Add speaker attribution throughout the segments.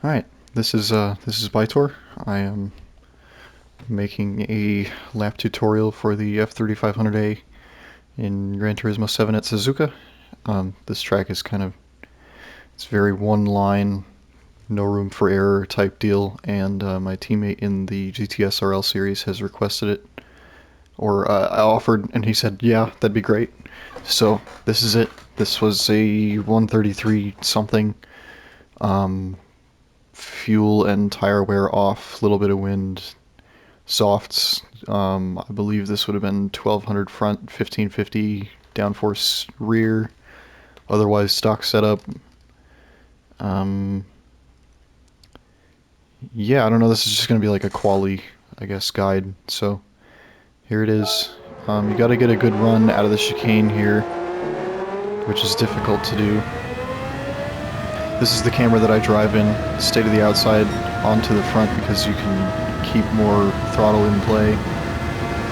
Speaker 1: Alright, this is Bytor. I am making a lap tutorial for the F3500A in Gran Turismo 7 at Suzuka. This track is it's very one line, no room for error type deal, and my teammate in the GT7 series has requested it, or I offered, and he said, yeah, that'd be great. So this is it. This was a 133 something. Fuel and tire wear off, little bit of wind, softs. I believe this would have been 1200 front, 1550 downforce rear, otherwise stock setup. Yeah, I don't know, this is just going to be like a quali, I guess, guide. So here it is. You got to get a good run out of the chicane here, which is difficult to do. This is the camera that I drive in, stay to the outside, onto the front, because you can keep more throttle in play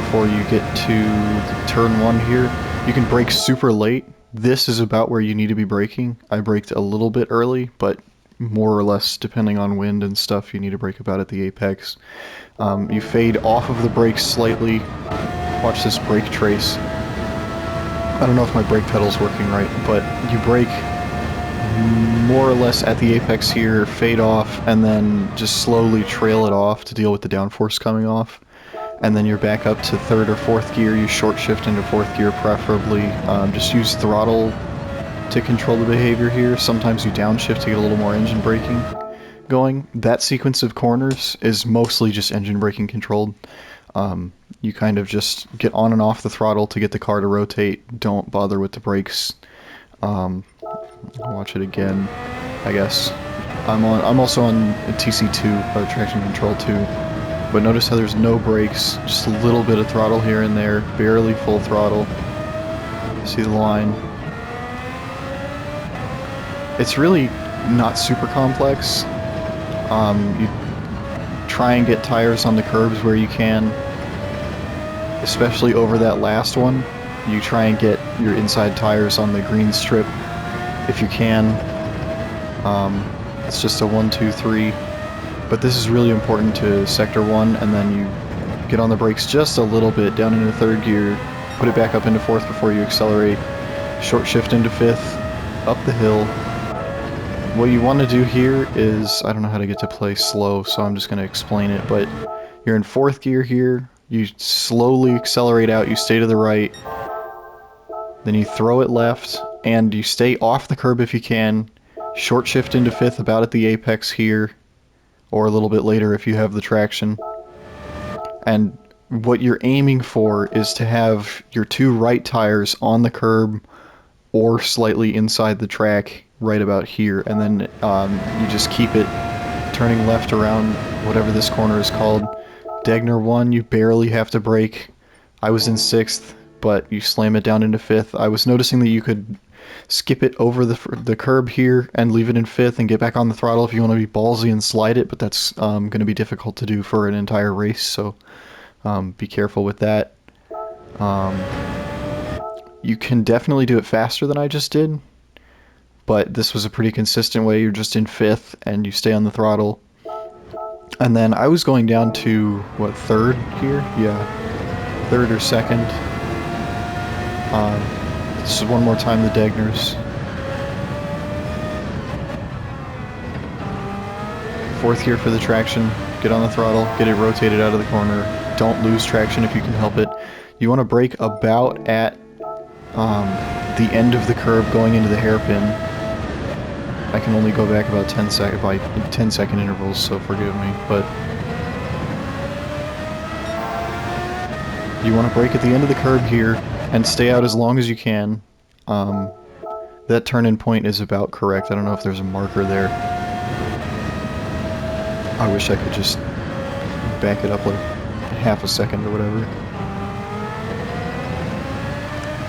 Speaker 1: before you get to turn one here. You can brake super late. This is about where you need to be braking. I braked a little bit early, but more or less, depending on wind and stuff, you need to brake about at the apex. You fade off of the brakes slightly. Watch this brake trace. I don't know if my brake pedal's working right, but you brake more or less at the apex here, fade off, and then just slowly trail it off to deal with the downforce coming off. And then you're back up to third or fourth gear. You short shift into fourth gear preferably. Just use throttle to control the behavior here. Sometimes you downshift to get a little more engine braking going. That sequence of corners is mostly just engine braking controlled. You kind of just get on and off the throttle to get the car to rotate. Don't bother with the brakes. Watch it again, I guess. I'm also on TC2, traction control 2. But notice how there's no brakes, just a little bit of throttle here and there, barely full throttle. See the line? It's really not super complex. You try and get tires on the curbs where you can, especially over that last one. You try and get your inside tires on the green strip if you can. It's just a 1, 2, 3. But this is really important to sector 1, and then you get on the brakes just a little bit down into third gear, put it back up into fourth before you accelerate, short shift into fifth, up the hill. What you want to do here is, I don't know how to get to play slow, so I'm just going to explain it, but you're in fourth gear here, you slowly accelerate out, you stay to the right, then you throw it left, and you stay off the curb if you can, short shift into fifth about at the apex here, or a little bit later if you have the traction. And what you're aiming for is to have your two right tires on the curb or slightly inside the track right about here, and then you just keep it turning left around whatever this corner is called. Degner 1, you barely have to brake. I was in sixth, but you slam it down into fifth. I was noticing that you could skip it over the curb here and leave it in fifth and get back on the throttle if you want to be ballsy and slide it, but that's going to be difficult to do for an entire race, so be careful with that. You can definitely do it faster than I just did, but this was a pretty consistent way. You're just in fifth and you stay on the throttle. And then I was going down to, what, third here? Yeah, third or second. This is one more time the Degners. Fourth gear for the traction. Get on the throttle, get it rotated out of the corner. Don't lose traction if you can help it. You want to brake about at the end of the curb going into the hairpin. I can only go back about 10 second intervals, so forgive me, but you want to brake at the end of the curb here and stay out as long as you can. That turn-in point is about correct. I don't know if there's a marker there. I wish I could just back it up like half a second or whatever.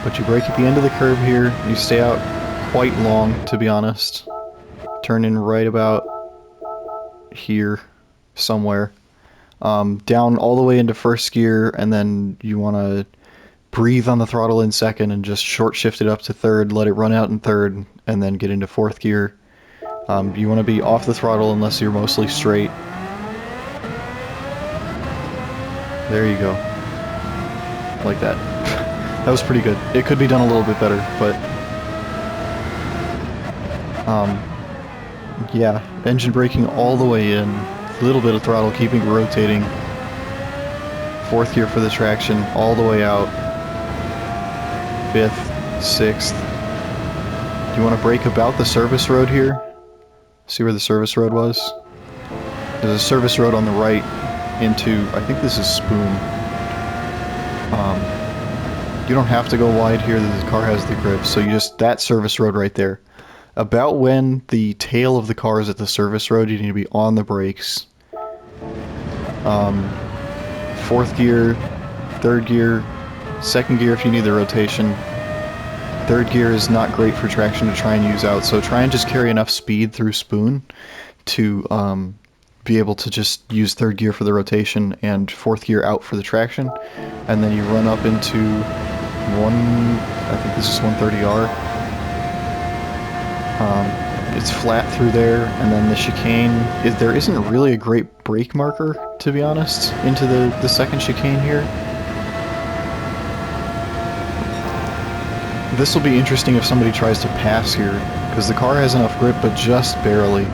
Speaker 1: But you brake at the end of the curve here, you stay out quite long, to be honest. Turn in right about here, somewhere. Down all the way into first gear, and then you want to breathe on the throttle in second and just short shift it up to third, let it run out in third, and then get into fourth gear. You want to be off the throttle unless you're mostly straight. There you go. Like that. That was pretty good. It could be done a little bit better, but... yeah, engine braking all the way in. A little bit of throttle, keeping it rotating. Fourth gear for the traction, all the way out. Fifth, sixth. Do you want to brake about the service road here? See where the service road was? There's a service road on the right into, I think this is Spoon. You don't have to go wide here, the car has the grip, so you just, that service road right there. About when the tail of the car is at the service road, you need to be on the brakes. Fourth gear, third gear, second gear if you need the rotation. Third gear is not great for traction to try and use out, so try and just carry enough speed through Spoon to be able to just use third gear for the rotation and fourth gear out for the traction. And then you run up into I think this is 130R. It's flat through there, and then the chicane, there isn't really a great brake marker, to be honest, into the second chicane here. This will be interesting if somebody tries to pass here, because the car has enough grip, but just barely.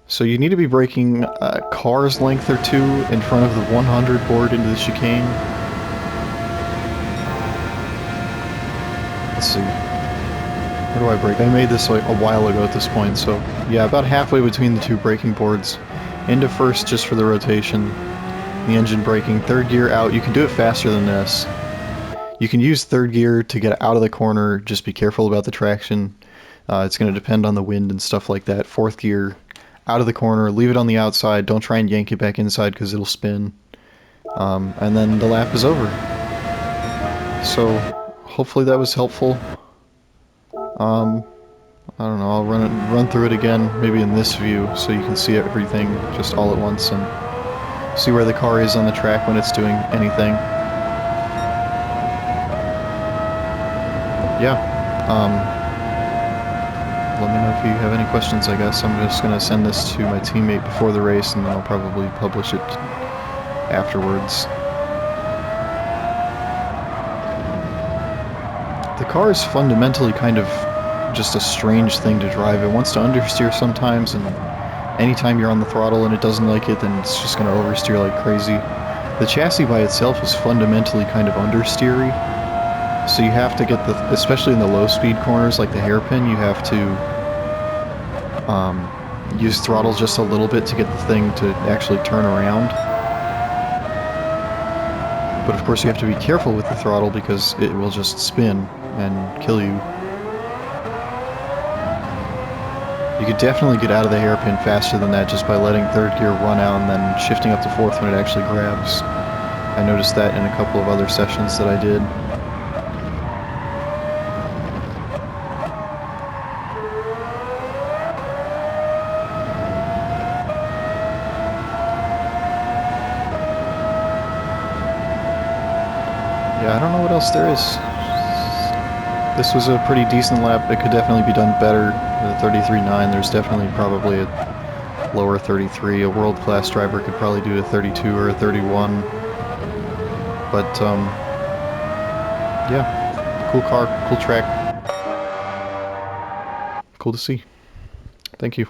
Speaker 1: So you need to be braking a car's length or two in front of the 100 board into the chicane. Let's see. Where do I brake? I made this like a while ago at this point, so yeah, about halfway between the two braking boards. Into first just for the rotation, the engine braking, third gear out. You can do it faster than this. You can use third gear to get out of the corner, just be careful about the traction. It's going to depend on the wind and stuff like that. Fourth gear, out of the corner, leave it on the outside, don't try and yank it back inside because it'll spin. And then the lap is over. So, hopefully that was helpful. I don't know, I'll run through it again, maybe in this view, so you can see everything just all at once and see where the car is on the track when it's doing anything. Yeah, let me know if you have any questions, I guess. I'm just going to send this to my teammate before the race, and then I'll probably publish it afterwards. The car is fundamentally kind of just a strange thing to drive. It wants to understeer sometimes, and anytime you're on the throttle and it doesn't like it, then it's just going to oversteer like crazy. The chassis by itself is fundamentally kind of understeery. So you have to get especially in the low speed corners like the hairpin, you have to use throttle just a little bit to get the thing to actually turn around. But of course you have to be careful with the throttle because it will just spin and kill you. You could definitely get out of the hairpin faster than that just by letting third gear run out and then shifting up to fourth when it actually grabs. I noticed that in a couple of other sessions that I did. Yeah, I don't know what else there is. This was a pretty decent lap. It could definitely be done better. The 33.9, there's definitely probably a lower 33. A world-class driver could probably do a 32 or a 31. But, yeah, cool car, cool track. Cool to see. Thank you.